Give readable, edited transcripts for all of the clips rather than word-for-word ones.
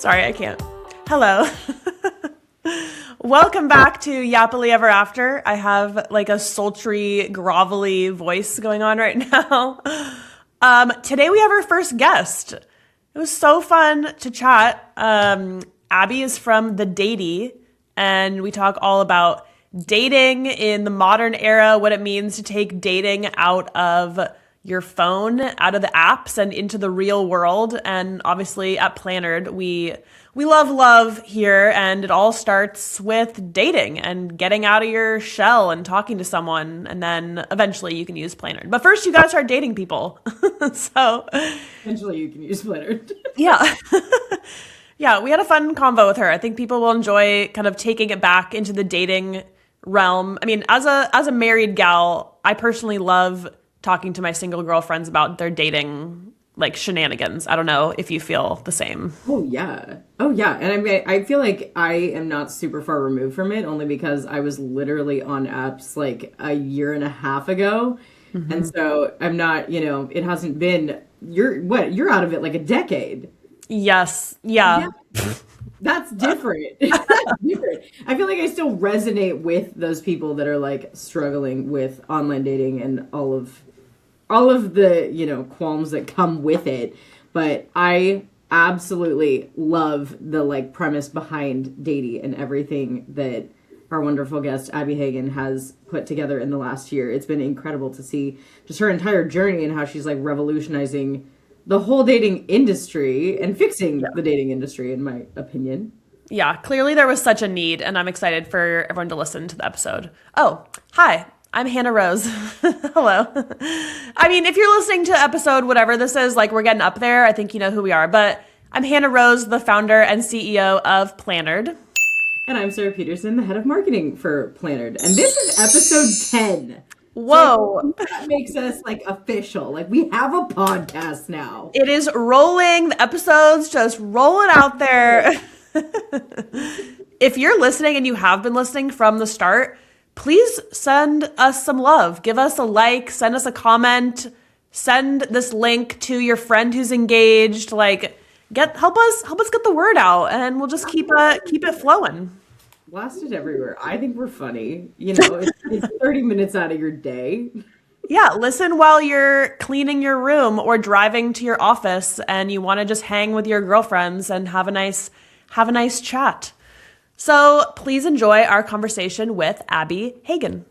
Sorry, I can't. Hello. Welcome back to Yappily Ever After. I have like a sultry, grovelly voice going on right now. Today we have our first guest. It was so fun to chat. Abby is from the Datey, and we talk all about dating in the modern era, what it means to take dating out of your phone, out of the apps and into the real world. And obviously at Plannerd, we love here, and it all starts with dating and getting out of your shell and talking to someone, and then eventually you can use Plannerd. But first you gotta start dating people. So eventually you can use Plannerd. Yeah. Yeah, we had a fun convo with her. I think people will enjoy kind of taking it back into the dating realm. I mean, as a married gal, I personally love talking to my single girlfriends about their dating like shenanigans. I don't know if you feel the same. Oh yeah. And I mean, I feel like I am not super far removed from it, only because I was literally on apps like a year and a half ago. Mm-hmm. And so I'm not, it hasn't been, you're out of it like a decade. Yes. Yeah. That's different. That's different. I feel like I still resonate with those people that are like struggling with online dating and all of the, qualms that come with it. But I absolutely love the like premise behind Datey and everything that our wonderful guest Abby Hagan has put together in the last year. It's been incredible to see just her entire journey and how she's like revolutionizing the whole dating industry and fixing the dating industry, in my opinion. Yeah, clearly there was such a need, and I'm excited for everyone to listen to the episode. Oh, hi, I'm Hannah Rose. Hello. I mean, if you're listening to episode whatever this is, like we're getting up there, I think you know who we are. But I'm Hannah Rose, the founder and CEO of Plannerd. And I'm Sarah Peterson, the head of marketing for Plannerd. And this is episode 10. Whoa. So that makes us like official. Like we have a podcast now. It is rolling. The episodes just rolling out there. If you're listening and you have been listening from the start, please send us some love. Give us a like, send us a comment, send this link to your friend who's engaged. Like help us get the word out, and we'll just keep it flowing. Blast it everywhere. I think we're funny. It's 30 minutes out of your day. Yeah, listen while you're cleaning your room or driving to your office and you want to just hang with your girlfriends and have a nice chat. So please enjoy our conversation with Abby Hagan.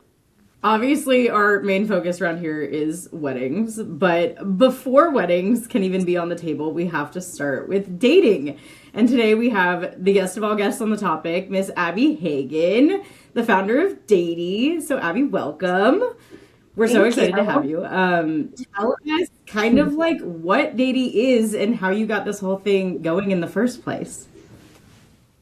Obviously, our main focus around here is weddings, but before weddings can even be on the table, we have to start with dating. And today we have the guest of all guests on the topic, Miss Abby Hagan, the founder of Datey. So Abby, welcome. We're so excited to have you. Tell us kind of like what Datey is and how you got this whole thing going in the first place.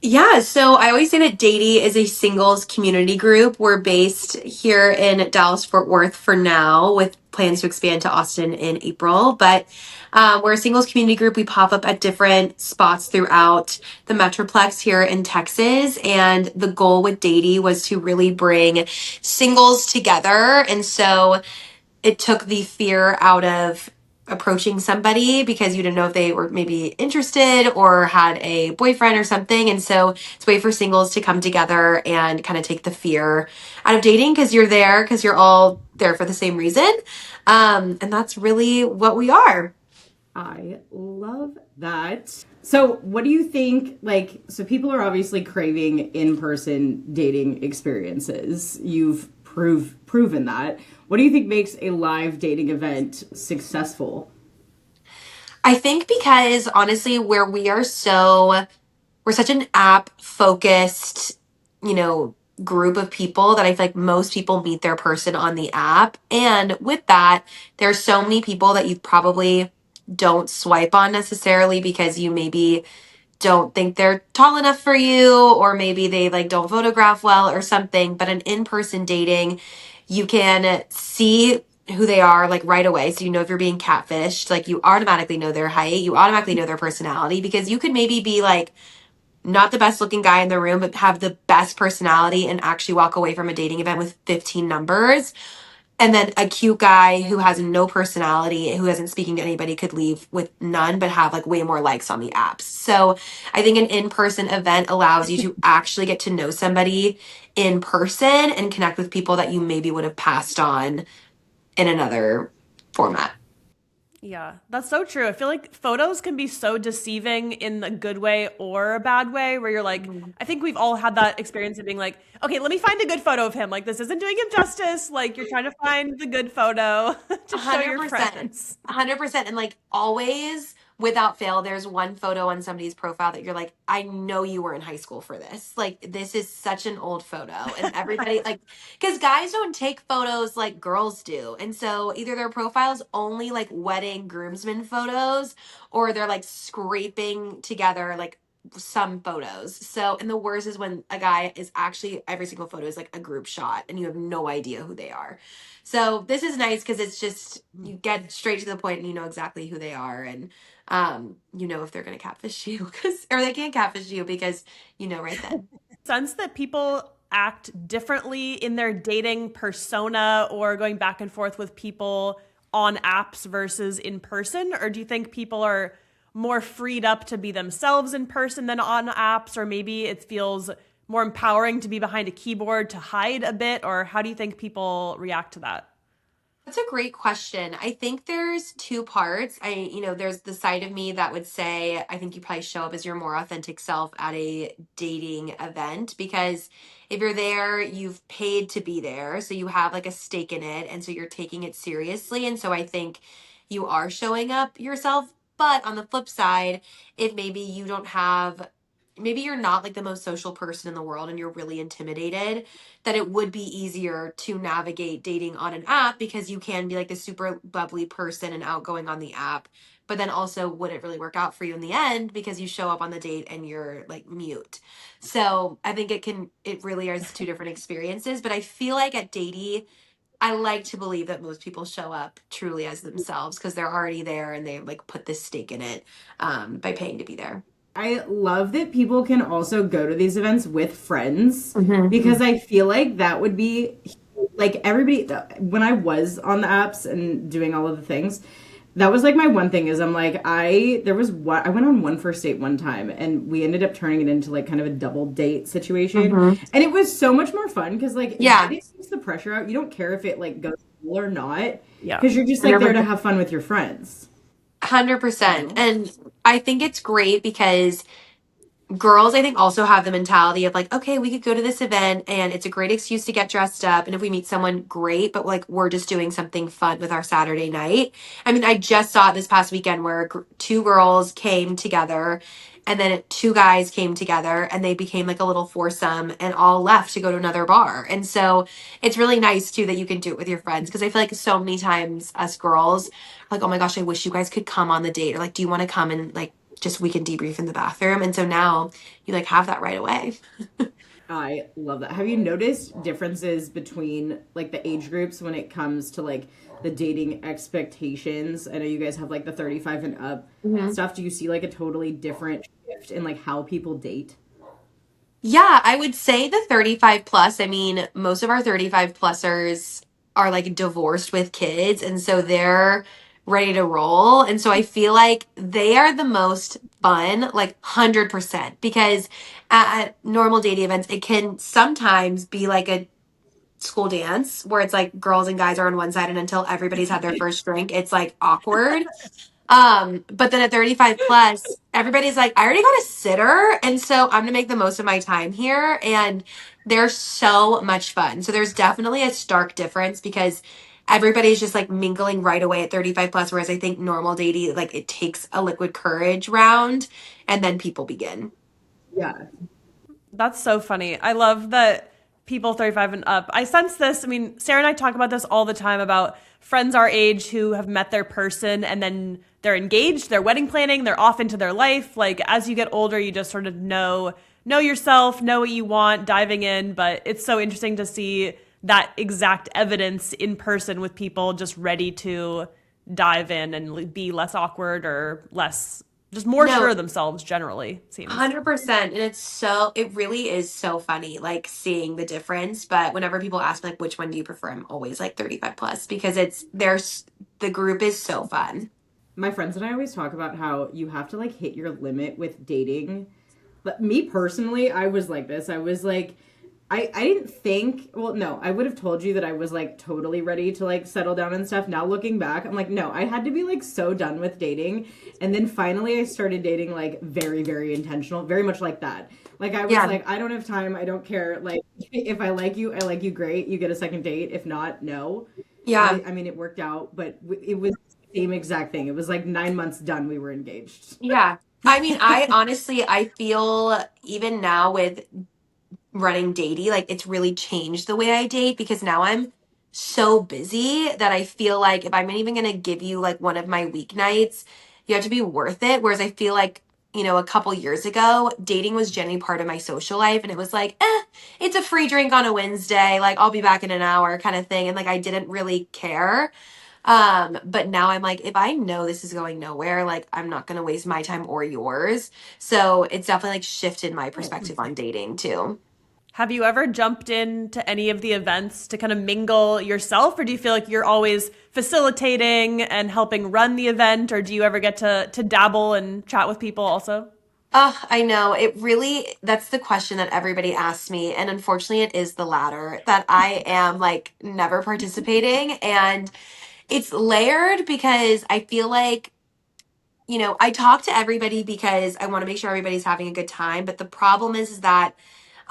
Yeah, so I always say that Datey is a singles community group. We're based here in Dallas-Fort Worth for now, with plans to expand to Austin in April. But we're a singles community group. We pop up at different spots throughout the Metroplex here in Texas. And the goal with Datey was to really bring singles together. And so it took the fear out of approaching somebody because you didn't know if they were maybe interested or had a boyfriend or something. And so it's a way for singles to come together and kind of take the fear out of dating because you're all there for the same reason. And that's really what we are. I love that. So what do you think, so people are obviously craving in-person dating experiences. You've proven that. What do you think makes a live dating event successful? I think because honestly, we're such an app focused, group of people that I feel like most people meet their person on the app. And with that, there's so many people that you probably don't swipe on necessarily because you maybe don't think they're tall enough for you, or maybe they don't photograph well or something. But an in-person dating, you can see who they are right away. So if you're being catfished, you automatically know their height, you automatically know their personality, because you could maybe be not the best looking guy in the room, but have the best personality and actually walk away from a dating event with 15 numbers. And then a cute guy who has no personality, who isn't speaking to anybody, could leave with none, but have like way more likes on the apps. So I think an in-person event allows you to actually get to know somebody in person and connect with people that you maybe would have passed on in another format. Yeah, that's so true. I feel like photos can be so deceiving in a good way or a bad way, where you're like, I think we've all had that experience of being like, okay, let me find a good photo of him. Like, this isn't doing him justice. Like, you're trying to find the good photo to show your 100%. friends. 100%. And like always, without fail, there's one photo on somebody's profile that you're like, I know you were in high school for this. Like, this is such an old photo. And everybody, like, because guys don't take photos like girls do. And so either their profile's only like wedding groomsmen photos, or they're like scraping together like some photos. So, and the worst is when a guy is actually, every single photo is like a group shot and you have no idea who they are. So this is nice because it's just you get straight to the point and you know exactly who they are, and you know if they're gonna catfish you, because or they can't catfish you because you know right then. Sense that people act differently in their dating persona or going back and forth with people on apps versus in person? Or do you think people are more freed up to be themselves in person than on apps? Or maybe it feels more empowering to be behind a keyboard to hide a bit? Or how do you think people react to that? That's a great question. I think there's two parts. There's the side of me that would say, I think you probably show up as your more authentic self at a dating event, because if you're there, you've paid to be there. So you have like a stake in it. And so you're taking it seriously. And so I think you are showing up yourself. But on the flip side, if maybe you don't have, maybe you're not like the most social person in the world and you're really intimidated, that it would be easier to navigate dating on an app, because you can be like this super bubbly person and outgoing on the app, but then also would it really work out for you in the end because you show up on the date and you're like mute. So I think it really is two different experiences, but I feel like at Datey, I like to believe that most people show up truly as themselves because they're already there and they like put this stake in it by paying to be there. I love that people can also go to these events with friends, Mm-hmm. because I feel like that would be like everybody when I was on the apps and doing all of the things, that was like my one thing is I'm like I went on one first date one time and we ended up turning it into like kind of a double date situation, Mm-hmm. and it was so much more fun because like Yeah. it takes the pressure out. You don't care if it like goes well or not, Yeah. because you're just like there to have fun with your friends. 100%. And I think it's great because girls, I think, also have the mentality of like, okay, we could go to this event and it's a great excuse to get dressed up. And if we meet someone, great, but like we're just doing something fun with our Saturday night. I mean, I just saw it this past weekend where two girls came together and then two guys came together and they became like a little foursome and all left to go to another bar. And so it's really nice too that you can do it with your friends, because I feel like so many times us girls are like, oh my gosh, I wish you guys could come on the date, or like, do you want to come and like just we can debrief in the bathroom. And so now you like have that right away. I love that. Have you noticed differences between like the age groups when it comes to like the dating expectations? I know you guys have like the 35 and up stuff. Do you see like a totally different shift in like how people date? Yeah, I would say the 35 plus. I mean, most of our 35 plusers are like divorced with kids. And so they're ready to roll. And so I feel like they are the most fun, like 100%, because at normal dating events, it can sometimes be like a school dance where it's like girls and guys are on one side, and until everybody's had their first drink, it's like awkward. But then at 35 plus, everybody's like, I already got a sitter, and so I'm gonna make the most of my time here. And they're so much fun. So there's definitely a stark difference because everybody's just like mingling right away at 35 plus, whereas I think normal dating, like it takes a liquid courage round and then people begin. Yeah. That's so funny. I love that people 35 and up. I sense this. I mean, Sarah and I talk about this all the time about friends our age who have met their person and then they're engaged, they're wedding planning, they're off into their life. Like as you get older, you just sort of know yourself, know what you want, diving in. But it's so interesting to see that exact evidence in person with people just ready to dive in and be less awkward or less just more sure No, of themselves generally, seems. 100%. And it really is so funny, like seeing the difference. But whenever people ask me, like, which one do you prefer? I'm always like 35 plus because the group is so fun. My friends and I always talk about how you have to like hit your limit with dating. But me personally, I was like this. I was like, I didn't think, well, no, I would have told you that I was like totally ready to like settle down and stuff. Now looking back, I'm like, no, I had to be like so done with dating. And then finally I started dating like very, very intentional, very much like that. Like I was Yeah. like, I don't have time. I don't care. Like if I like you, great. You get a second date. If not, no. Yeah. I mean, it worked out, but it was the same exact thing. It was like 9 months done. We were engaged. Yeah. I mean, I honestly, I feel even now with running Datey, like it's really changed the way I date because now I'm so busy that I feel like if I'm even gonna give you like one of my weeknights, you have to be worth it. Whereas I feel like, a couple years ago, dating was generally part of my social life and it was like, it's a free drink on a Wednesday, like I'll be back in an hour kind of thing. And like I didn't really care. But now I'm like, if I know this is going nowhere, like I'm not gonna waste my time or yours. So it's definitely like shifted my perspective on dating too. Have you ever jumped into any of the events to kind of mingle yourself, or do you feel like you're always facilitating and helping run the event, or do you ever get to dabble and chat with people also? Oh, I know. That's the question that everybody asks me. And unfortunately, it is the latter that I am like never participating. And it's layered because I feel like, I talk to everybody because I want to make sure everybody's having a good time. But the problem is that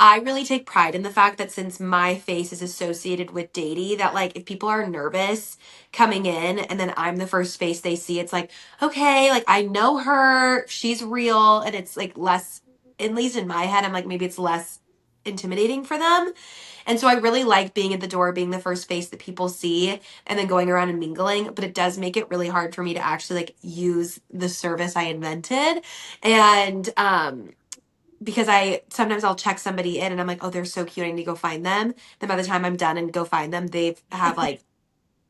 I really take pride in the fact that since my face is associated with Datey, that like if people are nervous coming in and then I'm the first face they see, it's like, okay, like I know her, she's real, and it's like less, at least in my head, I'm like, maybe it's less intimidating for them. And so I really like being at the door, being the first face that people see, and then going around and mingling. But it does make it really hard for me to actually like use the service I invented. And because I sometimes I'll check somebody in and I'm like, oh, they're so cute. I need to go find them. Then by the time I'm done and go find them, they've have like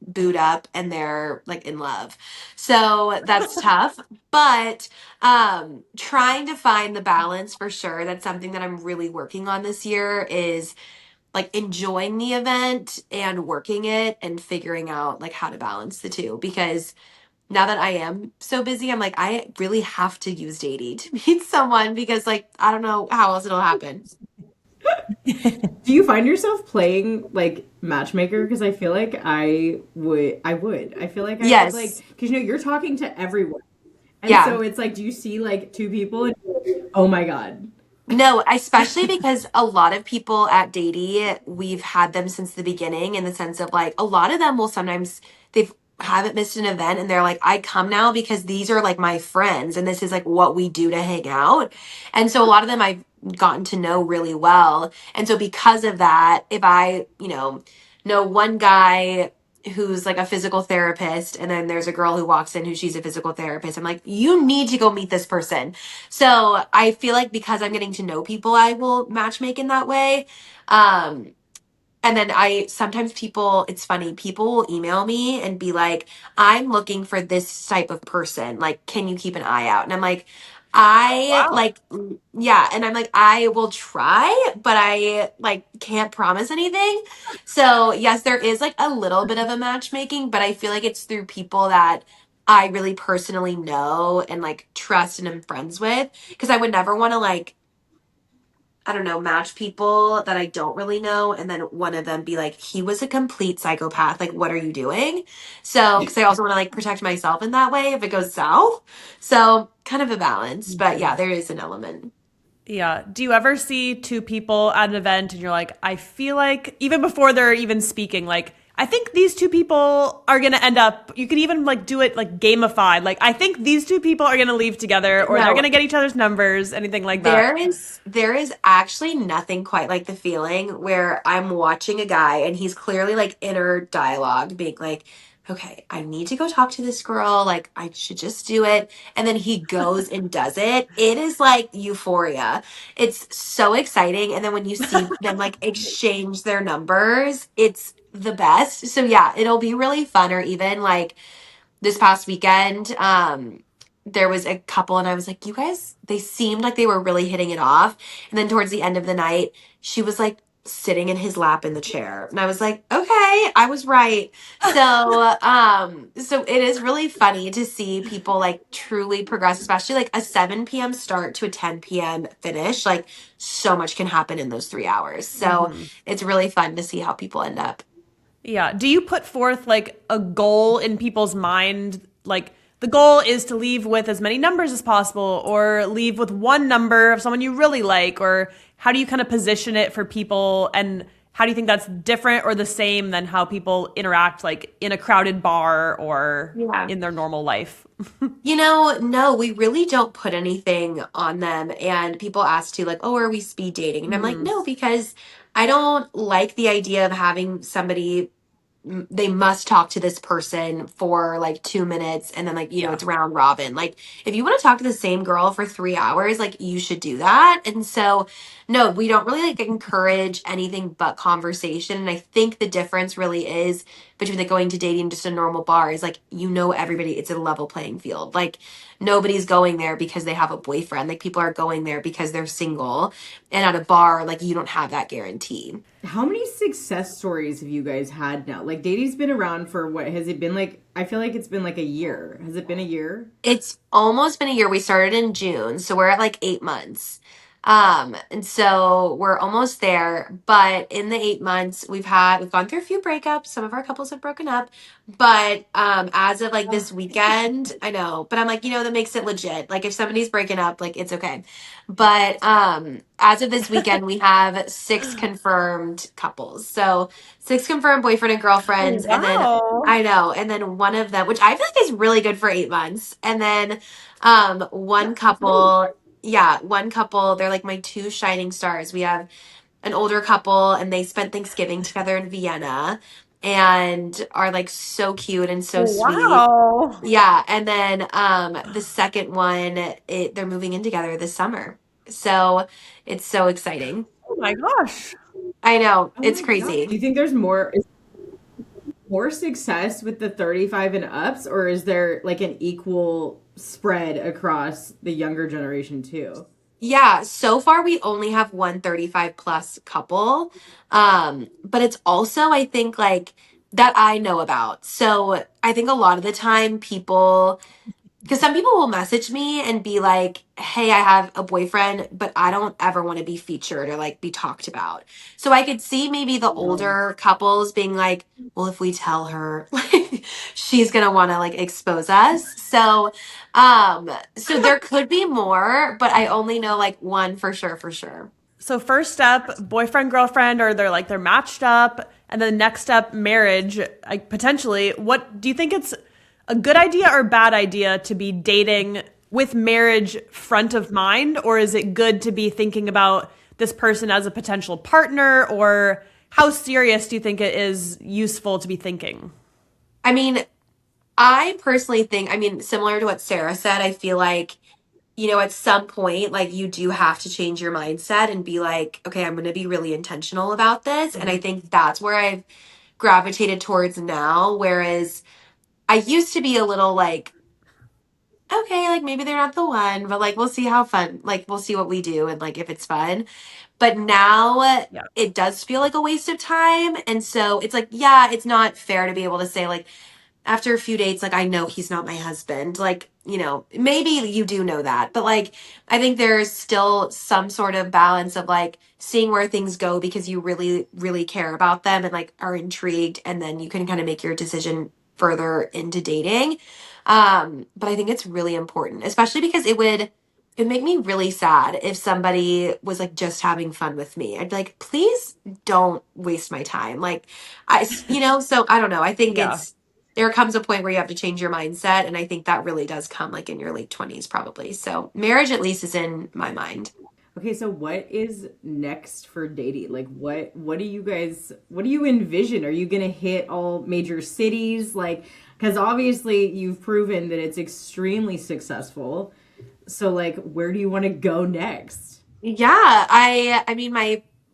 booed up and they're like in love. So that's tough. But trying to find the balance for sure. That's something that I'm really working on this year is like enjoying the event and working it and figuring out like how to balance the two because now that I am so busy, I'm like, I really have to use Datey to meet someone because, like, I don't know how else it'll happen. Do you find yourself playing like matchmaker? Because I feel like I would. I would. I feel like I would like Yes. because you're talking to everyone, and Yeah. so it's like, do you see like two people and oh my god, No, especially because a lot of people at Datey, we've had them since the beginning in the sense of like, a lot of them will sometimes, they've, haven't missed an event and they're like, I come now because these are like my friends and this is like what we do to hang out. And so a lot of them I've gotten to know really well. And so because of that, if I, know one guy who's like a physical therapist and then there's a girl who walks in who she's a physical therapist, I'm like, you need to go meet this person. So I feel like because I'm getting to know people, I will matchmake in that way. Um, and then sometimes it's funny, people will email me and be like, I'm looking for this type of person. Like, can you keep an eye out? And I'm like, Wow. yeah. And I'm like, I will try, but I like can't promise anything. So yes, there is like a little bit of a matchmaking, but I feel like it's through people that I really personally know and like trust and am friends with. Cause I would never want to like, I don't know, match people that I don't really know. And then one of them be like, he was a complete psychopath. Like, what are you doing? So, because I also want to like protect myself in that way if it goes south. So, kind of a balance. But yeah, there is an element. Yeah. Do you ever see two people at an event and you're like, I feel like even before they're even speaking, like, I think these two people are going to end up, you could even like do it like gamified. Like, I think these two people are going to leave together or they're No, going to get each other's numbers, anything like that. there is actually nothing quite like the feeling where I'm watching a guy and he's clearly like inner dialogue being like, okay, I need to go talk to this girl, like I should just do it, and then he goes and does it. It is like euphoria. It's so exciting, and then when you see them like exchange their numbers, it's the best. So yeah, it'll be really fun. Or even like this past weekend. there was a couple and I was like, you guys, they seemed like they were really hitting it off. And then towards the end of the night, she was like sitting in his lap in the chair. And I was like, okay, I was right. So it is really funny to see people like truly progress, especially like a 7 p.m. start to a 10 p.m. finish. Like so much can happen in those 3 hours. So Hmm. it's really fun to see how people end up. Yeah. Do you put forth like a goal in people's mind? Like the goal is to leave with as many numbers as possible or leave with one number of someone you really like? Or how do you kind of position it for people? And how do you think that's different or the same than how people interact like in a crowded bar or Yeah. in their normal life? No, we really don't put anything on them. And people ask too, like, oh, are we speed dating? And I'm like, Hmm. no, because I don't like the idea of having somebody they must talk to this person for like 2 minutes and then like Yeah. it's round robin. Like if you want to talk to the same girl for 3 hours, like you should do that. And so no, we don't really like encourage anything but conversation. And I think the difference really is between like going to dating and just a normal bar is like everybody, it's a level playing field. Like nobody's going there because they have a boyfriend. Like people are going there because they're single. And at a bar, like you don't have that guarantee. How many success stories have you guys had now? Like Datey's been around for what has it been like? I feel like it's been like a year. Has it been a year? It's almost been a year. We started in June, so we're at like 8 months. And so we're almost there. But in the 8 months, we've gone through a few breakups. Some of our couples have broken up. But as of like this weekend, I know, but I'm like, that makes it legit. Like if somebody's breaking up, like it's okay. But as of this weekend, we have six confirmed couples. So six confirmed boyfriend and girlfriends, and then Wow. I know. And then one of them, which I feel like is really good for 8 months. And then one That's great. couple, yeah, one couple, they're like my two shining stars. We have an older couple and they spent Thanksgiving together in Vienna and are like so cute and so sweet. Wow. Yeah. And then the second one, they're moving in together this summer. So it's so exciting. Oh my gosh. I know. Oh It's my god. Do crazy. you think there's more success with the 35 and ups, or is there like an equal spread across the younger generation too? Yeah, so far we only have one 35 plus couple. But it's also I think like that I know about. So I think a lot of the time people because some people will message me and be like, "Hey, I have a boyfriend, but I don't ever want to be featured or like be talked about." So I could see maybe the No. older couples being like, "Well, if we tell her, like she's going to want to like expose us." So there could be more, but I only know like one for sure, for sure. So first step, boyfriend, girlfriend, or they're matched up, and then next step, marriage, like potentially. What do you think it's a good idea or bad idea to be dating with marriage front of mind, or is it good to be thinking about this person as a potential partner, or how serious do you think it is useful to be thinking? I mean, I personally think, similar to what Sarah said, I feel like at some point, like you do have to change your mindset and be like, okay, I'm going to be really intentional about this. And I Mhm. think that's where I've gravitated towards now. Whereas I used to be a little like, okay, like maybe they're not the one, but like we'll see how fun, like we'll see what we do and like if it's fun. But now Yeah. it does feel like a waste of time. And so it's like, yeah, it's not fair to be able to say, like, after a few dates, like I know he's not my husband. Like, maybe you do know that, but like I think there's still some sort of balance of like seeing where things go because you really, really care about them and like are intrigued, and then you can kind of make your decision further into dating. But I think it's really important, especially because it make me really sad if somebody was like just having fun with me. I'd be like, please don't waste my time. Like so I don't know. I think Yeah. there comes a point where you have to change your mindset. And I think that really does come like in your late 20s, probably. So marriage, at least, is in my mind. Okay, so what is next for Datey? Like what do you envision? Are you going to hit all major cities like cuz obviously you've proven that it's extremely successful. So like where do you want to go next? Yeah. I mean,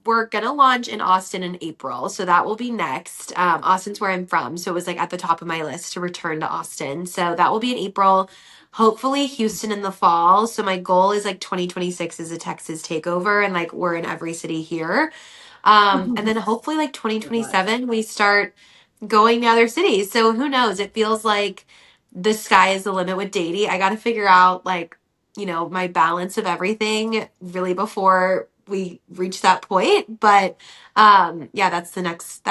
we're gonna launch in Austin in April, so that will be next. Austin's where I'm from, so it was like at the top of my list to return to Austin. So that will be in April. Hopefully Houston in the fall. So my goal is like 2026 is a Texas takeover, and like we're in every city here. And then hopefully like Oh my gosh. 2027 we start going to other cities. So who knows? It feels like the sky is the limit with Datey. I got to figure out like, my balance of everything really before we reach that point. But yeah, that's the next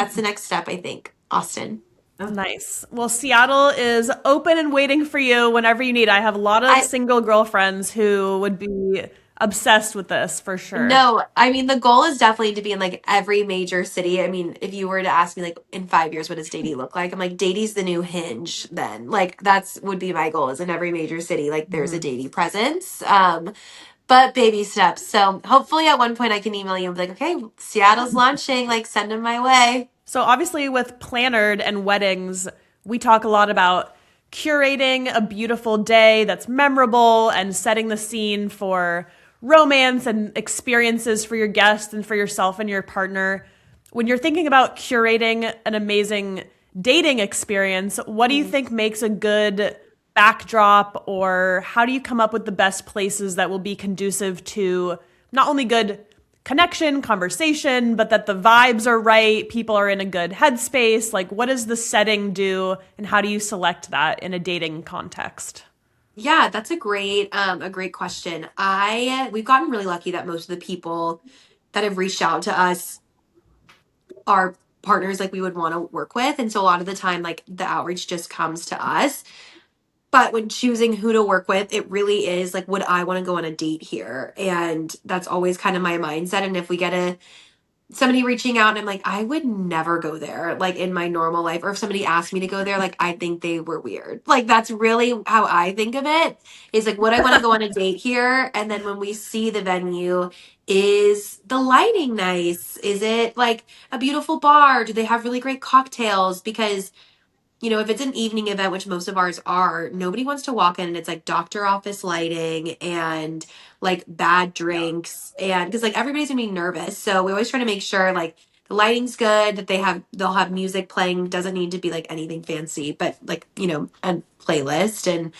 step, I think. Austin. Nice. Well, Seattle is open and waiting for you whenever you need. I have a lot of I single girlfriends who would be obsessed with this for sure. No, I mean the goal is definitely to be in like every major city. I mean, if you were to ask me like in 5 years, what does Datey look like? I'm like, Datey's the new Hinge then. Like that's would be my goal is in every major city, like there's a Mhm. Datey presence. But baby steps. So hopefully at one point I can email you and be like, okay, Seattle's launching, like send them my way. So obviously with Plannered and weddings, we talk a lot about curating a beautiful day that's memorable and setting the scene for romance and experiences for your guests and for yourself and your partner. When you're thinking about curating an amazing dating experience, what do you think makes a good backdrop, or how do you come up with the best places that will be conducive to not only good connection, conversation, but that the vibes are right, people are in a good headspace? Like, what does the setting do, and how do you select that in a dating context? Yeah, that's a great question. We've gotten really lucky that most of the people that have reached out to us are partners like we would want to work with. And so a lot of the time, like the outreach just comes to us. But when choosing who to work with, it really is like, would I want to go on a date here? And that's always kind of my mindset. And if we get somebody reaching out and I'm like, I would never go there, like in my normal life, or if somebody asked me to go there, like I think they were weird. Like that's really how I think of it. Is like, would I want to go on a date here? And then when we see the venue, is the lighting nice? Is it like a beautiful bar? Do they have really great cocktails? Because if it's an evening event, which most of ours are, nobody wants to walk in and it's like doctor office lighting and like bad drinks. And because like everybody's gonna be nervous. So we always try to make sure like the lighting's good, that they'll have music playing. Doesn't need to be like anything fancy, but like, a playlist. And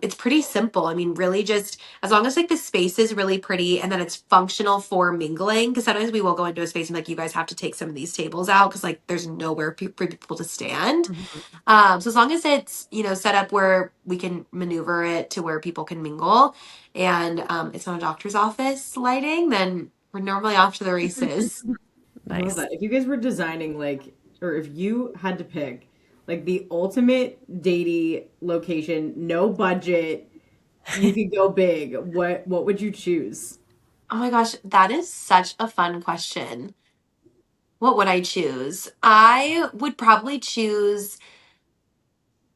it's pretty simple. I mean, really just as long as like the space is really pretty and that it's functional for mingling. Because sometimes we will go into a space and like, you guys have to take some of these tables out because like there's nowhere for people to stand. Mhm. So as long as it's, set up where we can maneuver it to where people can mingle and it's not a doctor's office lighting, then we're normally off to the races. I love Nice. that. If you guys were designing like, or if you had to pick like the ultimate datey location, no budget, you could go big. What would you choose? Oh my gosh, that is such a fun question. What would I choose? I would probably choose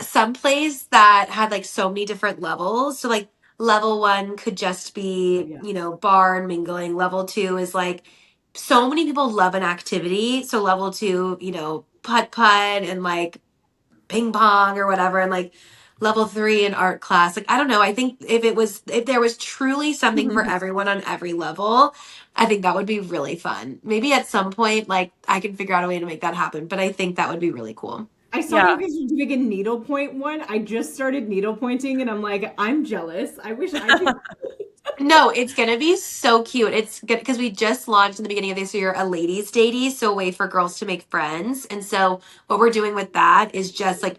some place that had like so many different levels. So like level one could just Oh be, yeah. bar and mingling. Level two is like so many people love an activity. So level two, putt putt and like ping pong or whatever. And like level three in art class. Like I don't know. I think if there was truly something for everyone on every level, I think that would be really fun. Maybe at some point, like I can figure out a way to make that happen. But I think that would be really cool. I saw Yeah. you guys were doing a needlepoint one. I just started needlepointing and I'm like, I'm jealous. I wish I could. No, it's gonna be so cute. It's good because we just launched in the beginning of this year a ladies' datey, so a way for girls to make friends. And so what we're doing with that is just like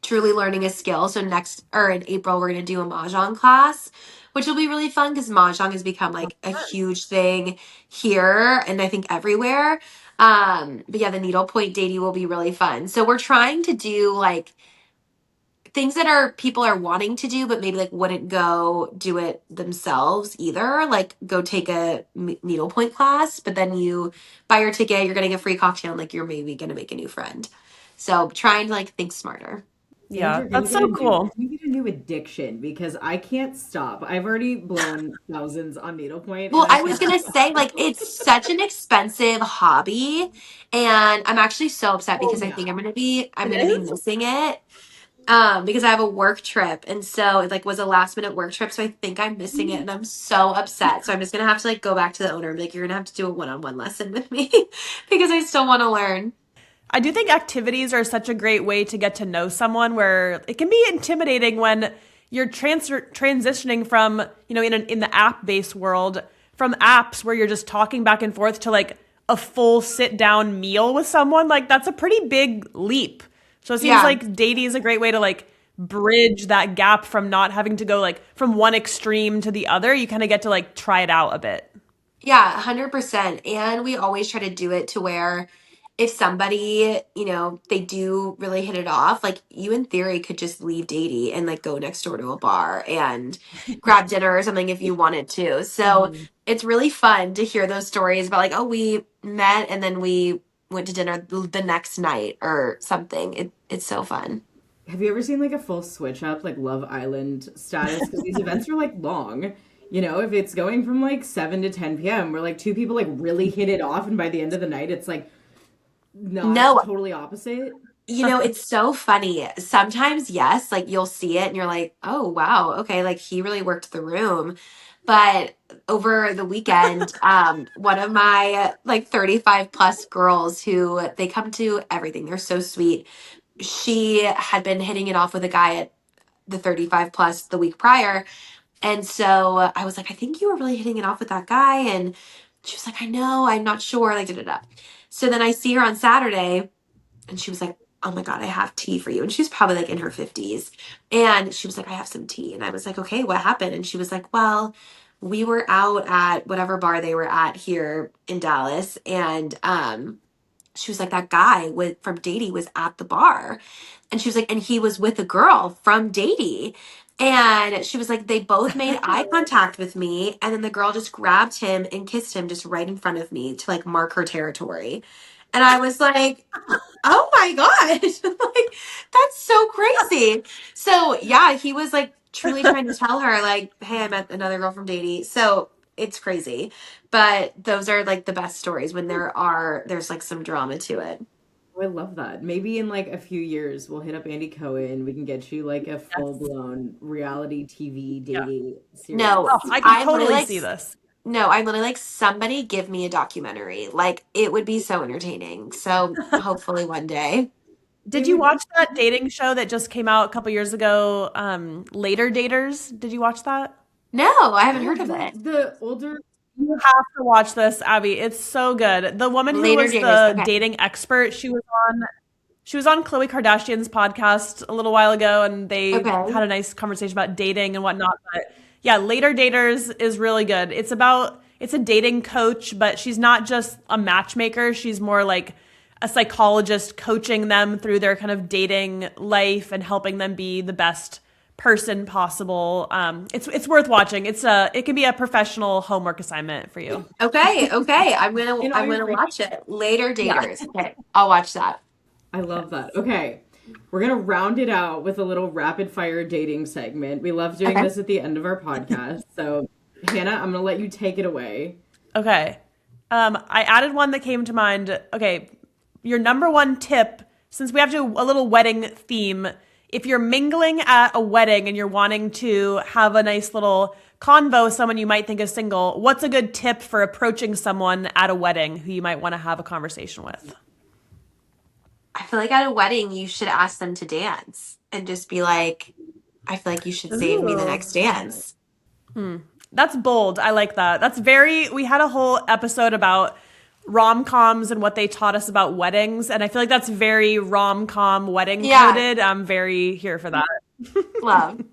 truly learning a skill. So next or in April, we're gonna do a mahjong class, which will be really fun because mahjong has become like a huge thing here and I think everywhere. But yeah, the needlepoint datey will be really fun. So we're trying to do like things that are people are wanting to do but maybe like wouldn't go do it themselves either, like go take a needlepoint class, but then you buy your ticket, you're getting a free cocktail, and like you're maybe going to make a new friend. So trying to like think smarter. Yeah, Andrew, that's so cool. can you get a new addiction? Because I can't stop. I've already blown thousands on needlepoint and Well, I I was can't going to say stop. like it's such an expensive hobby and I'm actually so upset Oh because I yeah. think I'm going to be It I'm going to be is? missing it. because I have a work trip, and so it like was a last minute work trip, so I think I'm missing it, and I'm so upset. So I'm just gonna have to like go back to the owner and be like, you're gonna have to do a one-on-one lesson with me because I still want to learn. I do think activities are such a great way to get to know someone where it can be intimidating when you're transitioning from, in the app-based world, from apps where you're just talking back and forth to like a full sit down meal with someone. Like that's a pretty big leap. So it seems Yeah. like Datey is a great way to like bridge that gap from not having to go like from one extreme to the other. You kind of get to like try it out a bit. Yeah, 100%. And we always try to do it to where if somebody, they do really hit it off, like you in theory could just leave Datey and like go next door to a bar and grab dinner or something if you wanted to. So Mhm. it's really fun to hear those stories about like, oh, we met and then we went to dinner the next night or something. It's so fun. Have you ever seen like a full switch up, like Love Island status? Because these events are like long. If it's going from like 7 to 10 p.m., where like two people like really hit it off, and by the end of the night, it's like not No, totally opposite. it's so funny. Sometimes, yes, like you'll see it and you're like, oh, wow, okay, like he really worked the room. But over the weekend, one of my like 35 plus girls who they come to everything, they're so sweet. She had been hitting it off with a guy at the 35 plus the week prior. And so I was like, I think you were really hitting it off with that guy. And she was like, I know, I'm not sure, like, da da da. So then I see her on Saturday and she was like, oh my God, I have tea for you. And she's probably like in her 50s. And she was like, I have some tea. And I was like, okay, what happened? And she was like, well, we were out at whatever bar they were at here in Dallas. And she was like, that guy from Datey was at the bar. And she was like, and he was with a girl from Datey. And she was like, they both made eye contact with me. And then the girl just grabbed him and kissed him just right in front of me to like mark her territory. And I was like, oh my gosh, like that's so crazy. So yeah, he was like truly trying to tell her, like, hey, I met another girl from Datey. So it's crazy. But those are like the best stories when there's like some drama to it. Oh, I love that. Maybe in like a few years, we'll hit up Andy Cohen. We can get you like a full Yes. blown reality TV Yeah. dating series. No, Oh, I can I'm literally totally like see this. no, I'm literally like somebody give me a documentary. Like it would be so entertaining. So hopefully one day. Did It you would. watch that dating show that just came out a couple years ago, Later Daters? Did you watch that? No, I haven't Oh, heard of it. the older. You have to watch this, Abby. It's so good. The woman who Later was daters. the Okay. dating expert, she was on Khloe Kardashian's podcast a little while ago, and they Okay. had a nice conversation about dating and whatnot. But yeah, Later Daters is really good. It's a dating coach, but she's not just a matchmaker. She's more like a psychologist coaching them through their kind of dating life and helping them be the best person possible. It's worth watching. It can be a professional homework assignment for you. Okay. Okay. I'm gonna In all I'm your gonna free. watch it. Later Yeah. daters. Okay. I'll watch that. I love that. Okay. We're going to round it out with a little rapid fire dating segment. We love doing Okay. this at the end of our podcast. So, Hannah, I'm going to let you take it away. Okay. I added one that came to mind. Okay. Your number one tip, since we have a little wedding theme, if you're mingling at a wedding and you're wanting to have a nice little convo with someone you might think is single, what's a good tip for approaching someone at a wedding who you might want to have a conversation with? I feel like at a wedding you should ask them to dance and just be like, I feel like you should save me the Ooh. next dance. That's bold. I like that. We had a whole episode about rom-coms and what they taught us about weddings. And I feel like that's very rom-com wedding Yeah. coded. I'm very here for that. Love.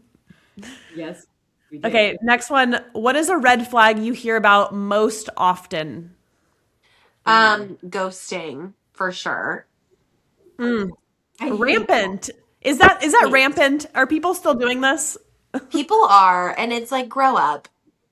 Yes, we did. Okay, next one. What is a red flag you hear about most often? Ghosting for sure. I hate Rampant. Is that Hate. rampant? Are people still doing this? People are, and it's like grow up.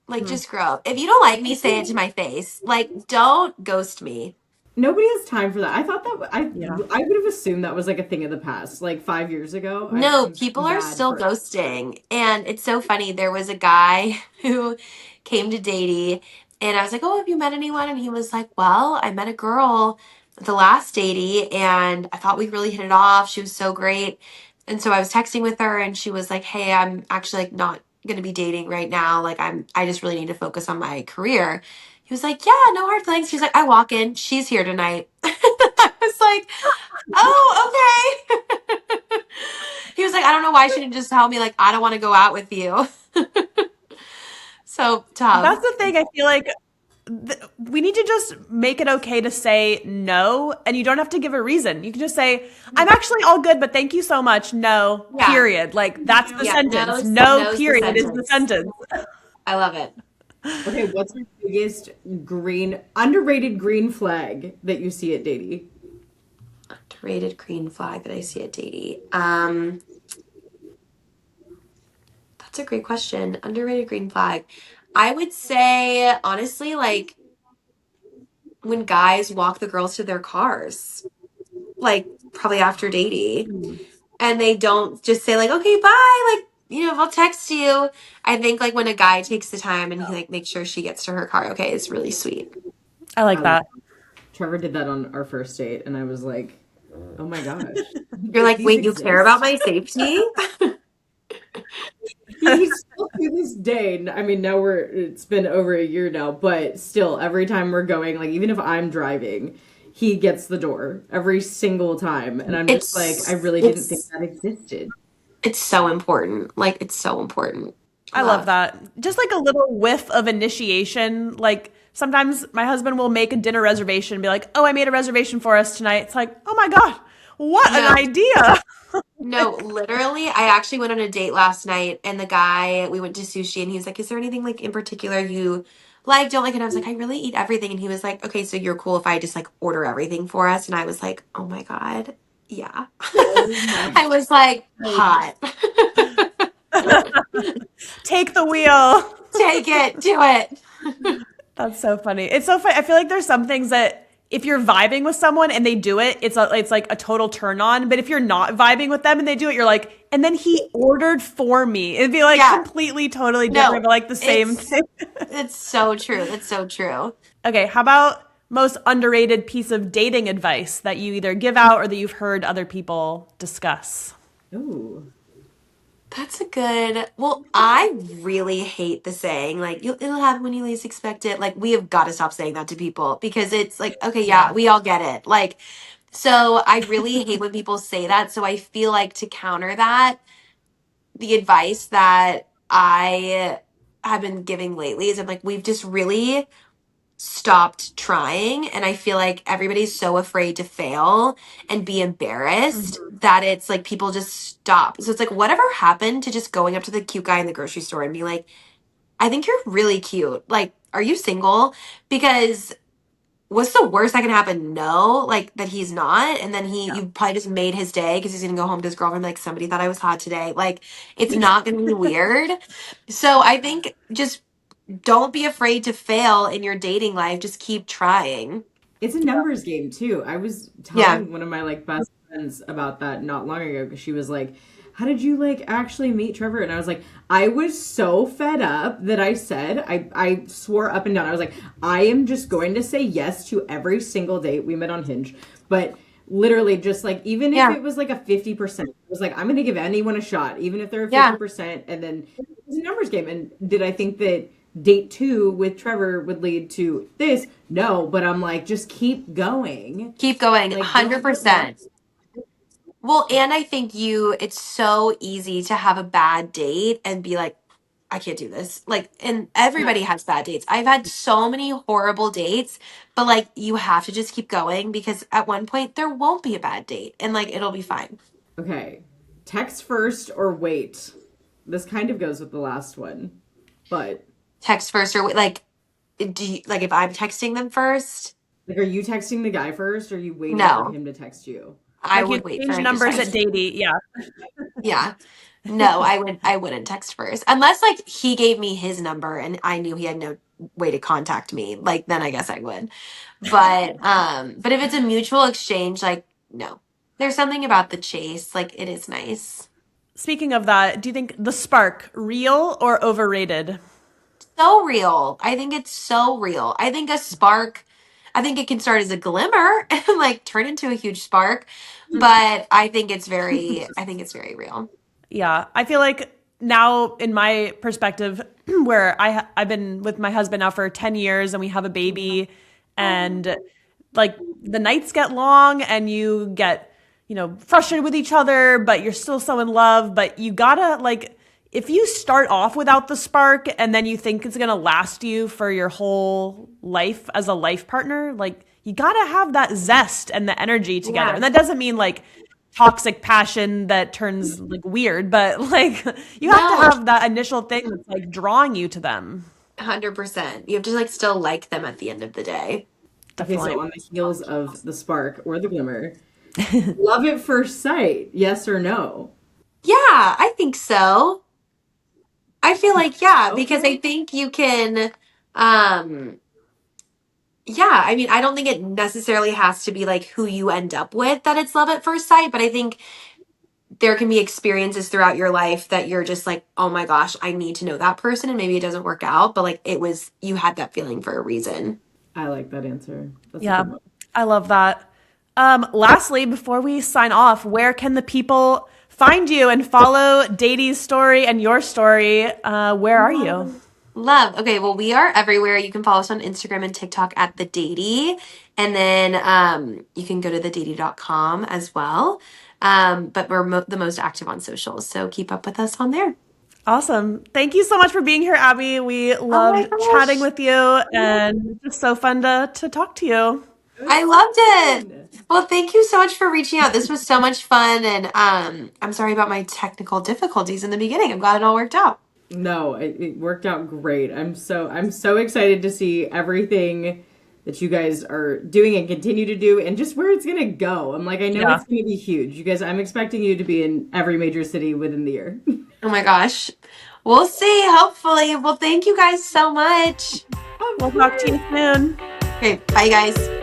Like just grow up. If you don't like me, say it to my face. Like don't ghost me. Nobody has time for that. I thought that Yeah. I would have assumed that was like a thing of the past, like 5 years ago. No, I'm people are mad still for- ghosting. And it's so funny. There was a guy who came to Datey, and I was like, oh, have you met anyone? And he was like, well, I met a girl at the last Datey, and I thought we really hit it off. She was so great. And so I was texting with her and she was like, "Hey, I'm actually like not going to be dating right now. Like I just really need to focus on my career." He was like, "Yeah, no hard feelings." He's like, "I walk in, she's here tonight." I was like, "Oh, okay." He was like, "I don't know why she didn't just tell me like I don't want to go out with you." So That's tough. the thing. I feel like we need to just make it okay to say no, and you don't have to give a reason. You can just say, "I'm actually all good, but thank you so much. No, Yeah. period." Like that's the Yeah. sentence. No, No's the period is the sentence. sentence. I love it. Okay, what's your biggest underrated green flag that you see at Datey? Underrated green flag that I see at Datey. That's a great question. Underrated green flag. I would say, honestly, like when guys walk the girls to their cars, like probably after dating, and they don't just say, like, "Okay, bye," like, I'll text you. I think, like, when a guy takes the time and he, like, makes sure she gets to her car, okay, it's really sweet. I like I love that. Trevor did that on our first date, and I was like, "Oh my gosh, You're like, these "Wait, you care about exist." my safety?" He's still to this day. I mean, now it's been over a year now, but still, every time we're going, like even if I'm driving, he gets the door every single time, and I'm just like, I It's, really didn't think it's, that existed. it's so important. Like, it's so important. I love Love. that. Just like a little whiff of initiation. Like sometimes my husband will make a dinner reservation and be like, "Oh, I made a reservation for us tonight." It's like, "Oh my God, what an No. idea." No, literally, I actually went on a date last night and the guy, we went to sushi and he was like, "Is there anything like in particular you like, don't like?" And I was like, "I really eat everything." And he was like, "Okay, so you're cool if I just like order everything for us?" And I was like, "Oh my God, yeah." Oh my I was like, god. hot. Take the wheel. Take it, do it. That's so funny. It's so funny. I feel like there's some things that if you're vibing with someone and they do it, it's like a total turn on. But if you're not vibing with them and they do it, you're like, and then he ordered for me. It'd be like Yeah, completely, totally different, no, but like the same it's thing. it's so true. It's so true. Okay, how about most underrated piece of dating advice that you either give out or that you've heard other people discuss? Ooh. That's a good. Well, I really hate the saying like it'll happen when you least expect it. Like we have got to stop saying that to people because it's like, okay, yeah, Yeah. we all get it. Like so I really hate when people say that. So I feel like to counter that, the advice that I have been giving lately is I'm like we've just really stopped trying and I feel like everybody's so afraid to fail and be embarrassed Mhm. that it's like people just stop. So it's like whatever happened to just going up to the cute guy in the grocery store and be like, "I think you're really cute. Like, are you single?" Because what's the worst that can happen? No, like that he's not, and then Yeah. you probably just made his day because he's gonna go home to his girlfriend like somebody thought I was hot today. Like it's not gonna be weird. So I think just don't be afraid to fail in your dating life. Just keep trying. It's a numbers game too. I was Yeah. telling one of my like best friends about that not long ago because she was like, "How did you like actually meet Trevor?" And I was like, "I was so fed up that I said I swore up and down. I was like, I am just going to say yes to every single date we met on Hinge." But literally just like even if Yeah. it was like a 50%, it was like I'm going to give anyone a shot even if they're a Yeah. 50%, and then it's a numbers game. And did I think that date 2 with Trevor would lead to this? No, but I'm like, just keep going. Keep going. Like, don't give up. 100%. Well, and I think it's so easy to have a bad date and be like, "I can't do this." Like, and Yeah. everybody has bad dates. I've had so many horrible dates, but like, you have to just keep going because at one point there won't be a bad date and like, it'll be fine. Okay. Text first or wait. This kind of goes with the last one, but Text first or like, like if I'm texting them first? like, are you texting the guy first or are you waiting for No, him to text you? I Like you would wait for change him to numbers at text. Datey. Yeah. Yeah. No, I wouldn't text first. Unless like he gave me his number and I knew he had no way to contact me. Like then I guess I would. But if it's a mutual exchange, like no. There's something about the chase. Like it is nice. Speaking of that, do you think the spark real or overrated? So real. I think it's so real. I think a spark I think it can start as a glimmer and like turn into a huge spark. But I think it's very real. Yeah, I feel like now in my perspective where I've been with my husband now for 10 years and we have a baby and like the nights get long and you get, frustrated with each other, but you're still so in love, but you gotta like if you start off without the spark and then you think it's going to last you for your whole life as a life partner, like you got to have that zest and the energy together. Yeah. And that doesn't mean like toxic passion that turns like weird, but like you have to have that initial thing that's like drawing you to them. 100%. You have to like still like them at the end of the day. Okay, Definitely. so on the heels of the spark or the glimmer, love at first sight, yes or no? Yeah, I think so. I feel like, yeah, because Okay. I think you can, um, yeah, I mean, I don't think it necessarily has to be like who you end up with that it's love at first sight, but I think there can be experiences throughout your life that you're just like, oh my gosh, I need to know that person, and maybe it doesn't work out, but like you had that feeling for a reason. I like that answer. That's a Yeah, good one. I love that. Lastly, before we sign off, where can the people find you and follow Datey's story and your story? Where are you? Love. Okay, well, we are everywhere. You can follow us on Instagram and TikTok at the Datey. And then you can go to thedatey.com as well. But we're the most active on socials, so keep up with us on there. Awesome. Thank you so much for being here, Abby. We Oh my loved chatting gosh. with you and it's just so fun to talk to you. I loved it. Well, thank you so much for reaching out. This was so much fun, and I'm sorry about my technical difficulties in the beginning. I'm glad it all worked out. No, it worked out great. I'm so excited to see everything that you guys are doing and continue to do and just where it's going to go. I'm like, I know Yeah. it's going to be huge. You guys, I'm expecting you to be in every major city within the year. Oh my gosh. We'll see, hopefully. Well, thank you guys so much. We'll talk to you soon. Okay, bye guys.